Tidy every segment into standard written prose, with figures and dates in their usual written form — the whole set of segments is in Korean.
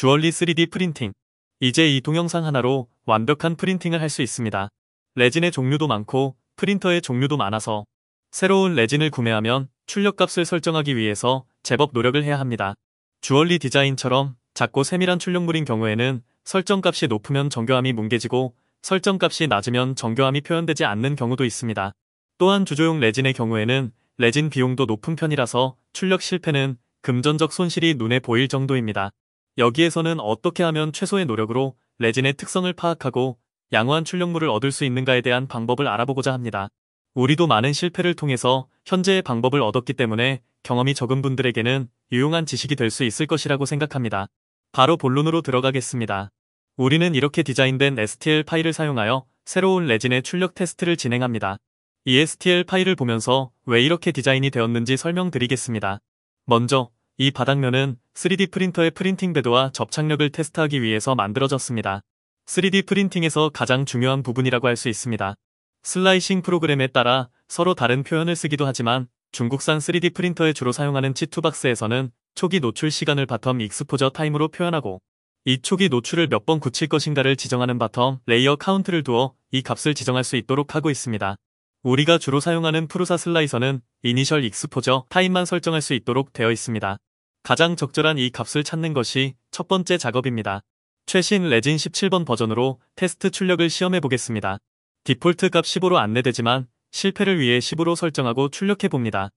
주얼리 3D 프린팅. 이제 이 동영상 하나로 완벽한 프린팅을 할 수 있습니다. 레진의 종류도 많고 프린터의 종류도 많아서 새로운 레진을 구매하면 출력값을 설정하기 위해서 제법 노력을 해야 합니다. 주얼리 디자인처럼 작고 세밀한 출력물인 경우에는 설정값이 높으면 정교함이 뭉개지고 설정값이 낮으면 정교함이 표현되지 않는 경우도 있습니다. 또한 주조용 레진의 경우에는 레진 비용도 높은 편이라서 출력 실패는 금전적 손실이 눈에 보일 정도입니다. 여기에서는 어떻게 하면 최소의 노력으로 레진의 특성을 파악하고 양호한 출력물을 얻을 수 있는가에 대한 방법을 알아보고자 합니다. 우리도 많은 실패를 통해서 현재의 방법을 얻었기 때문에 경험이 적은 분들에게는 유용한 지식이 될 수 있을 것이라고 생각합니다. 바로 본론으로 들어가겠습니다. 우리는 이렇게 디자인된 STL 파일을 사용하여 새로운 레진의 출력 테스트를 진행합니다. 이 STL 파일을 보면서 왜 이렇게 디자인이 되었는지 설명드리겠습니다. 먼저 이 바닥면은 3D 프린터의 프린팅 배도와 접착력을 테스트하기 위해서 만들어졌습니다. 3D 프린팅에서 가장 중요한 부분이라고 할 수 있습니다. 슬라이싱 프로그램에 따라 서로 다른 표현을 쓰기도 하지만 중국산 3D 프린터에 주로 사용하는 치투박스에서는 초기 노출 시간을 바텀 익스포저 타임으로 표현하고 이 초기 노출을 몇 번 굳힐 것인가를 지정하는 바텀 레이어 카운트를 두어 이 값을 지정할 수 있도록 하고 있습니다. 우리가 주로 사용하는 프루사 슬라이서는 이니셜 익스포저 타임만 설정할 수 있도록 되어 있습니다. 가장 적절한 이 값을 찾는 것이 첫 번째 작업입니다. 최신 레진 17번 버전으로 테스트 출력을 시험해 보겠습니다. 디폴트 값 15로 안내되지만 실패를 위해 10으로 설정하고 출력해 봅니다.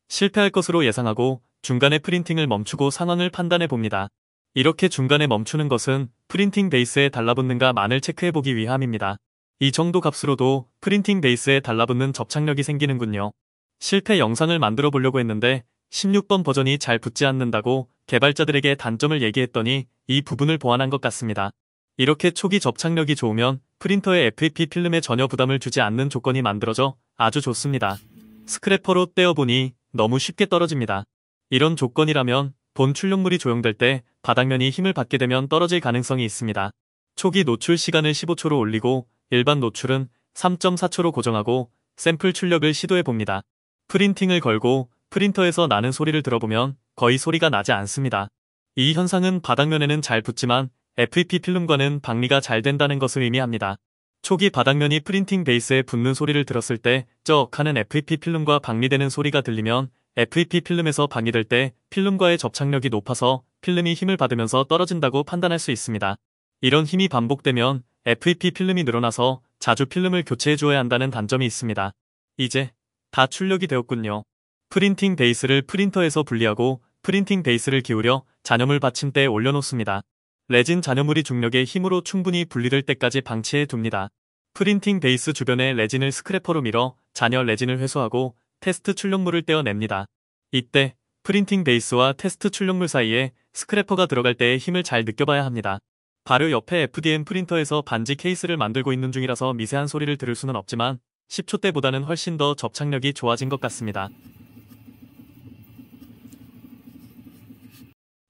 실패할 것으로 예상하고 중간에 프린팅을 멈추고 상황을 판단해 봅니다. 이렇게 중간에 멈추는 것은 프린팅 베이스에 달라붙는가만을 체크해 보기 위함입니다. 이 정도 값으로도 프린팅 베이스에 달라붙는 접착력이 생기는군요. 실패 영상을 만들어 보려고 했는데 16번 버전이 잘 붙지 않는다고 개발자들에게 단점을 얘기했더니 이 부분을 보완한 것 같습니다. 이렇게 초기 접착력이 좋으면 프린터의 FEP 필름에 전혀 부담을 주지 않는 조건이 만들어져 아주 좋습니다. 스크래퍼로 떼어보니 너무 쉽게 떨어집니다. 이런 조건이라면 본 출력물이 조형될 때 바닥면이 힘을 받게 되면 떨어질 가능성이 있습니다. 초기 노출 시간을 15초로 올리고 일반 노출은 3.4초로 고정하고 샘플 출력을 시도해 봅니다. 프린팅을 걸고 프린터에서 나는 소리를 들어보면 거의 소리가 나지 않습니다. 이 현상은 바닥면에는 잘 붙지만 FEP 필름과는 방리가 잘 된다는 것을 의미합니다. 초기 바닥면이 프린팅 베이스에 붙는 소리를 들었을 때 쩍 하는 FEP 필름과 방리되는 소리가 들리면 FEP 필름에서 방리될 때 필름과의 접착력이 높아서 필름이 힘을 받으면서 떨어진다고 판단할 수 있습니다. 이런 힘이 반복되면 FEP 필름이 늘어나서 자주 필름을 교체해 주어야 한다는 단점이 있습니다. 이제 다 출력이 되었군요. 프린팅 베이스를 프린터에서 분리하고 프린팅 베이스를 기울여 잔여물 받침대에 올려놓습니다. 레진 잔여물이 중력의 힘으로 충분히 분리될 때까지 방치해 둡니다. 프린팅 베이스 주변에 레진을 스크래퍼로 밀어 잔여 레진을 회수하고 테스트 출력물을 떼어냅니다. 이때 프린팅 베이스와 테스트 출력물 사이에 스크래퍼가 들어갈 때의 힘을 잘 느껴봐야 합니다. 바로 옆에 FDM 프린터에서 반지 케이스를 만들고 있는 중이라서 미세한 소리를 들을 수는 없지만 10초 때보다는 훨씬 더 접착력이 좋아진 것 같습니다.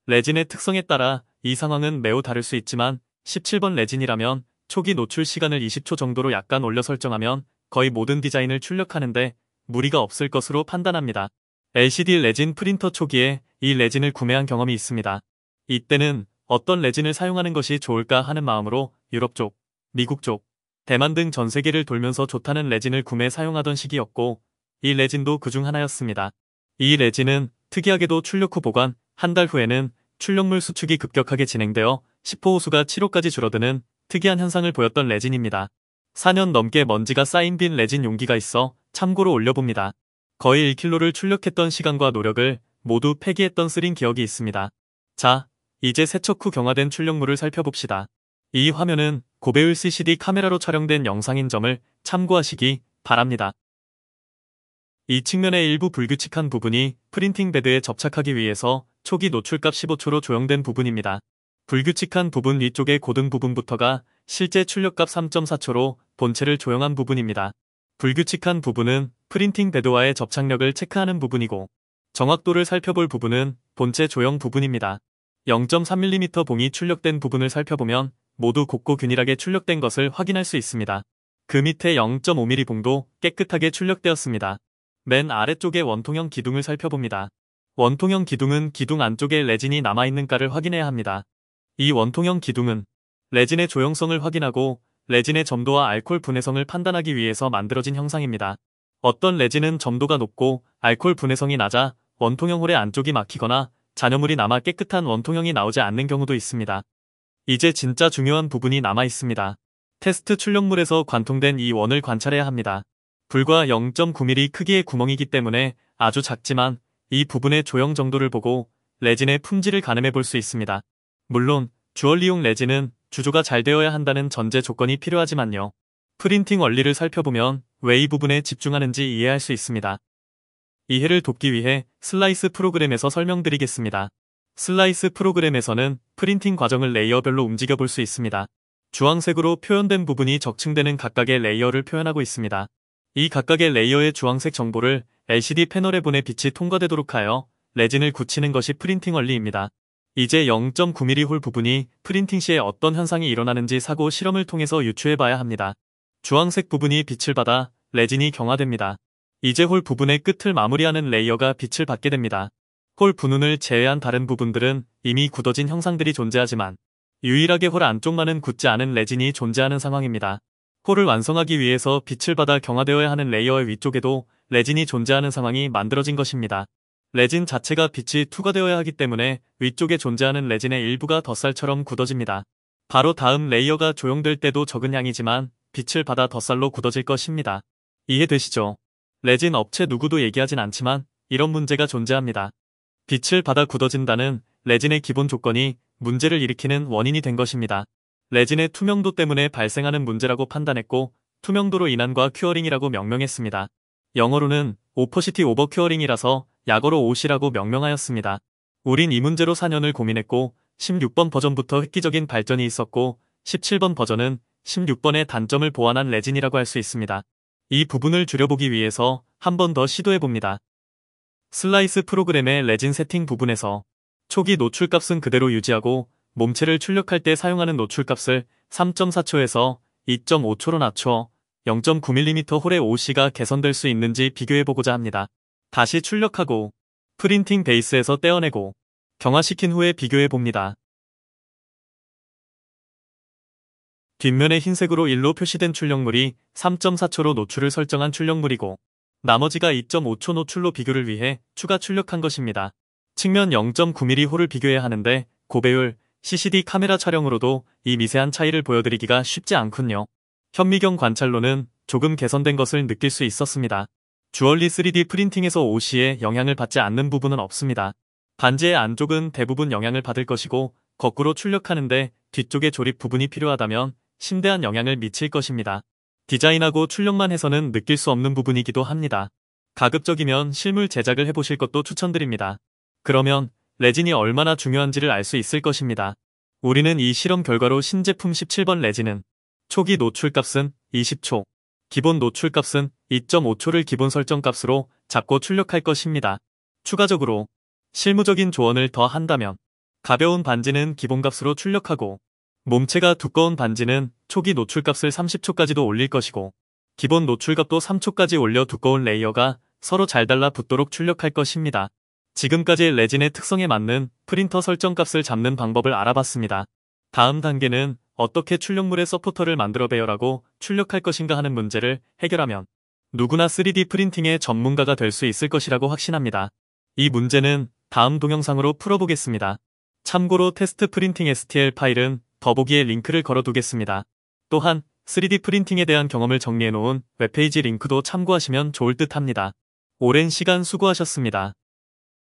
레진의 특성에 따라 이 상황은 매우 다를 수 있지만 17번 레진이라면 초기 노출 시간을 20초 정도로 약간 올려 설정하면 거의 모든 디자인을 출력하는데 무리가 없을 것으로 판단합니다. LCD 레진 프린터 초기에 이 레진을 구매한 경험이 있습니다. 이때는 어떤 레진을 사용하는 것이 좋을까 하는 마음으로 유럽 쪽, 미국 쪽, 대만 등 전 세계를 돌면서 좋다는 레진을 구매 사용하던 시기였고 이 레진도 그중 하나였습니다. 이 레진은 특이하게도 출력 후 보관 한 달 후에는 출력물 수축이 급격하게 진행되어 10호 호수가 7호까지 줄어드는 특이한 현상을 보였던 레진입니다. 4년 넘게 먼지가 쌓인 빈 레진 용기가 있어 참고로 올려봅니다. 거의 1kg를 출력했던 시간과 노력을 모두 폐기했던 쓰린 기억이 있습니다. 자, 이제 세척 후 경화된 출력물을 살펴봅시다. 이 화면은 고배율 CCD 카메라로 촬영된 영상인 점을 참고하시기 바랍니다. 이 측면의 일부 불규칙한 부분이 프린팅 베드에 접착하기 위해서 초기 노출값 15초로 조형된 부분입니다. 불규칙한 부분 위쪽의 고등 부분부터가 실제 출력값 3.4초로 본체를 조형한 부분입니다. 불규칙한 부분은 프린팅 베드와의 접착력을 체크하는 부분이고 정확도를 살펴볼 부분은 본체 조형 부분입니다. 0.3mm 봉이 출력된 부분을 살펴보면 모두 곱고 균일하게 출력된 것을 확인할 수 있습니다. 그 밑에 0.5mm 봉도 깨끗하게 출력되었습니다. 맨 아래쪽의 원통형 기둥을 살펴봅니다. 원통형 기둥은 기둥 안쪽에 레진이 남아있는가를 확인해야 합니다. 이 원통형 기둥은 레진의 조형성을 확인하고 레진의 점도와 알코올 분해성을 판단하기 위해서 만들어진 형상입니다. 어떤 레진은 점도가 높고 알코올 분해성이 낮아 원통형 홀의 안쪽이 막히거나 잔여물이 남아 깨끗한 원통형이 나오지 않는 경우도 있습니다. 이제 진짜 중요한 부분이 남아 있습니다. 테스트 출력물에서 관통된 이 원을 관찰해야 합니다. 불과 0.9mm 크기의 구멍이기 때문에 아주 작지만 이 부분의 조형 정도를 보고 레진의 품질을 가늠해 볼 수 있습니다. 물론 주얼리용 레진은 주조가 잘 되어야 한다는 전제 조건이 필요하지만요. 프린팅 원리를 살펴보면 왜 이 부분에 집중하는지 이해할 수 있습니다. 이해를 돕기 위해 슬라이스 프로그램에서 설명드리겠습니다. 슬라이스 프로그램에서는 프린팅 과정을 레이어별로 움직여 볼 수 있습니다. 주황색으로 표현된 부분이 적층되는 각각의 레이어를 표현하고 있습니다. 이 각각의 레이어의 주황색 정보를 LCD 패널에 보내 빛이 통과되도록 하여 레진을 굳히는 것이 프린팅 원리입니다. 이제 0.9mm 홀 부분이 프린팅 시에 어떤 현상이 일어나는지 사고 실험을 통해서 유추해봐야 합니다. 주황색 부분이 빛을 받아 레진이 경화됩니다. 이제 홀 부분의 끝을 마무리하는 레이어가 빛을 받게 됩니다. 홀 분운을 제외한 다른 부분들은 이미 굳어진 형상들이 존재하지만 유일하게 홀 안쪽만은 굳지 않은 레진이 존재하는 상황입니다. 홀을 완성하기 위해서 빛을 받아 경화되어야 하는 레이어의 위쪽에도 레진이 존재하는 상황이 만들어진 것입니다. 레진 자체가 빛이 투과되어야 하기 때문에 위쪽에 존재하는 레진의 일부가 덧살처럼 굳어집니다. 바로 다음 레이어가 조형될 때도 적은 양이지만 빛을 받아 덧살로 굳어질 것입니다. 이해되시죠? 레진 업체 누구도 얘기하진 않지만 이런 문제가 존재합니다. 빛을 받아 굳어진다는 레진의 기본 조건이 문제를 일으키는 원인이 된 것입니다. 레진의 투명도 때문에 발생하는 문제라고 판단했고 투명도로 인한 과 큐어링이라고 명명했습니다. 영어로는 오퍼시티 오버 큐어링이라서 약어로 OC라고 명명하였습니다. 우린 이 문제로 4년을 고민했고 16번 버전부터 획기적인 발전이 있었고 17번 버전은 16번의 단점을 보완한 레진이라고 할 수 있습니다. 이 부분을 줄여보기 위해서 한 번 더 시도해봅니다. 슬라이스 프로그램의 레진 세팅 부분에서 초기 노출값은 그대로 유지하고 몸체를 출력할 때 사용하는 노출값을 3.4초에서 2.5초로 낮춰 0.9mm 홀의 OC가 개선될 수 있는지 비교해보고자 합니다. 다시 출력하고 프린팅 베이스에서 떼어내고 경화시킨 후에 비교해봅니다. 뒷면에 흰색으로 1로 표시된 출력물이 3.4초로 노출을 설정한 출력물이고 나머지가 2.5초 노출로 비교를 위해 추가 출력한 것입니다. 측면 0.9mm 홀을 비교해야 하는데 고배율 CCD 카메라 촬영으로도 이 미세한 차이를 보여드리기가 쉽지 않군요. 현미경 관찰로는 조금 개선된 것을 느낄 수 있었습니다. 주얼리 3D 프린팅에서 OC에 영향을 받지 않는 부분은 없습니다. 반지의 안쪽은 대부분 영향을 받을 것이고 거꾸로 출력하는데 뒤쪽에 조립 부분이 필요하다면 심대한 영향을 미칠 것입니다. 디자인하고 출력만 해서는 느낄 수 없는 부분이기도 합니다. 가급적이면 실물 제작을 해보실 것도 추천드립니다. 그러면 레진이 얼마나 중요한지를 알 수 있을 것입니다. 우리는 이 실험 결과로 신제품 17번 레진은 초기 노출값은 20초, 기본 노출값은 2.5초를 기본 설정값으로 잡고 출력할 것입니다. 추가적으로 실무적인 조언을 더 한다면 가벼운 반지는 기본값으로 출력하고 몸체가 두꺼운 반지는 초기 노출값을 30초까지도 올릴 것이고 기본 노출값도 3초까지 올려 두꺼운 레이어가 서로 잘 달라붙도록 출력할 것입니다. 지금까지 레진의 특성에 맞는 프린터 설정값을 잡는 방법을 알아봤습니다. 다음 단계는 어떻게 출력물의 서포터를 만들어 배열하고 출력할 것인가 하는 문제를 해결하면 누구나 3D 프린팅의 전문가가 될 수 있을 것이라고 확신합니다. 이 문제는 다음 동영상으로 풀어보겠습니다. 참고로 테스트 프린팅 STL 파일은 더보기에 링크를 걸어두겠습니다. 또한 3D 프린팅에 대한 경험을 정리해놓은 웹페이지 링크도 참고하시면 좋을 듯 합니다. 오랜 시간 수고하셨습니다.